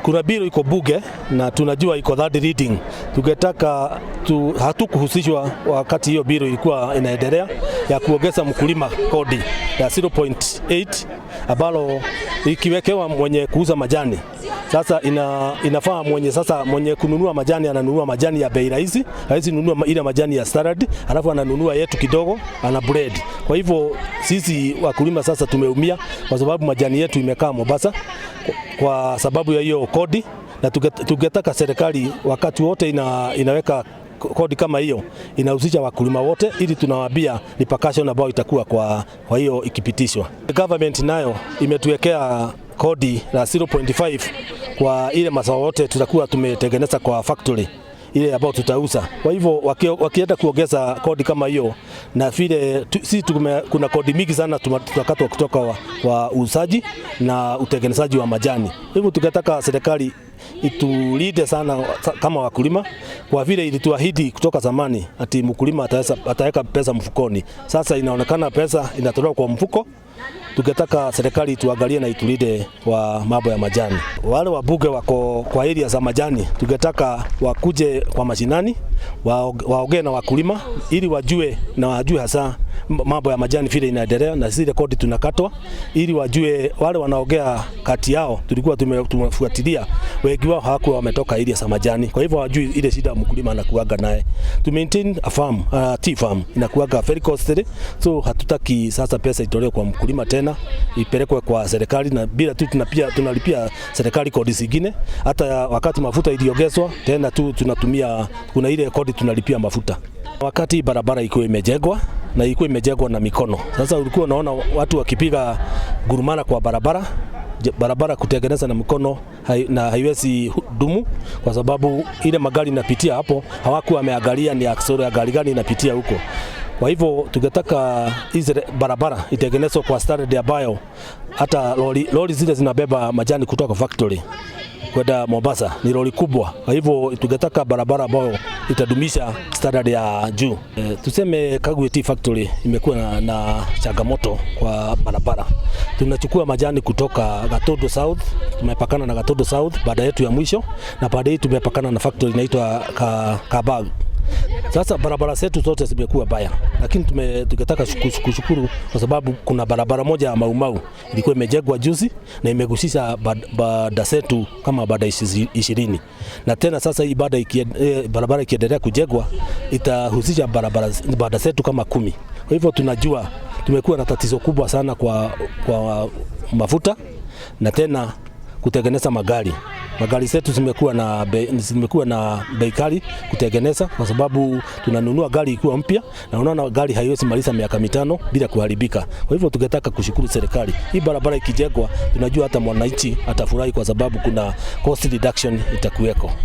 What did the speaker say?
Kuna bill iko bunge na tunajua iko third reading. Tungetaka hatukuhusishwa wakati hiyo bill ilikuwa inaendelea ya kuongeza mkulima kodi ya 0.8 ambalo ikiwekewa mwenye kuuza majani. Sasa inafaa mwenye kununua majani ananunua majani ya bei rahisi, hawezi nunua ile majani ya standard, alafu ananunua yetu kidogo, ana bread. Kwa hivyo sisi wakulima sasa tumeumia kwa sababu majani yetu imekaa Mombasa kwa sababu ya hiyo kodi, na tungetaka serikali wakati wote inaweka kodi kama hiyo inahusisha wakulima wote, ili tunawaambia repercussion ambayo itakuwa kwa hiyo ikipitishwa. Government nayo imetuwekea kodi la 0.5 kwa ile mazao yote tutakuwa tumetengeneza kwa factory ile ambayo tutauza. Kwa hivyo wakienda kuongeza kodi kama hiyo, na vile kuna kodi mingi sana tunakatwa kutoka kwa uuzaji na utengenezaji wa majani. Hivyo tungetaka serikali itulinde sana kama wakulima, kwa vile ilituahidi kutoka zamani ati mkulima ataweka pesa mfukoni. Sasa inaonekana pesa inatolewa kwa mfuko. Tungetaka serikali tuangalie na itulinde kwa mambo ya majani. Wale wabunge wako kwa area za majani, tungetaka wakuje kwa mashinani, waongee na wakulima ili wajue hasa mambo ya majani vile inaendelea na zile kodi tunakatwa, ili wajue. Wale wanaongea kati yao tulikuwa tumefuatilia, wengi wao hawakuwa wametoka area za majani, kwa hivyo wajui ile shida mkulima anakuaga naye. To maintain a farm, tea farm inakuaga very costly, so hatutaki sasa pesa itolewe kwa mkulima tena ipelekwe kwa serikali, na bila tu tunalipia serikali kodi zingine. Hata wakati mafuta iliongezwa tena tunatumia, kuna ile kodi tunalipia mafuta. Wakati barabara ilikuwa imejengwa na ilikuwa imejengwa na mikono. Sasa ulikuwa unaona watu wakipiga gurumana kwa barabara kutengeneza na mikono na haiwezi dumu, kwa sababu ile magari inapitia hapo hawakuwa wameangalia ni aksori ya gari gani inapitia huko. Kwa hivyo tungetaka hizi barabara itengenezwe kwa standard ambayo hata lori zile zinabeba majani kutoka factory kwenda Mombasa ni lori kubwa. Kwa hivyo tungetaka barabara ambayo itadumisha standard ya juu. Tuseme Kagwe Tea Factory imekuwa na changamoto kwa barabara. Tunachukua majani kutoka Gatodo South, tumepakana na Gatodo South baada yetu ya mwisho, na baada hii tumepakana na factory inaitwa Kabag. Sasa barabara zetu zote zimekuwa baya, lakini tungetaka kushukuru kwa sababu kuna barabara moja ya Maumau ilikuwa imejengwa juzi na imegusisha baada zetu kama baada 20, na tena sasa hii barabara ikiendelea kujengwa itahusisha baada zetu kama 10. Kwa hivyo tunajua tumekuwa na tatizo kubwa sana kwa mafuta na tena kutengeneza magari zetu zimekuwa na bei kali kutengeneza, kwa sababu tunanunua gari ikiwa mpya na unaona gari haiwezi maliza miaka 5 bila kuharibika. Kwa hivyo tungetaka kushukuru serikali. Hii barabara ikijengwa tunajua hata mwananchi atafurahi, kwa sababu kuna cost reduction itakuweko.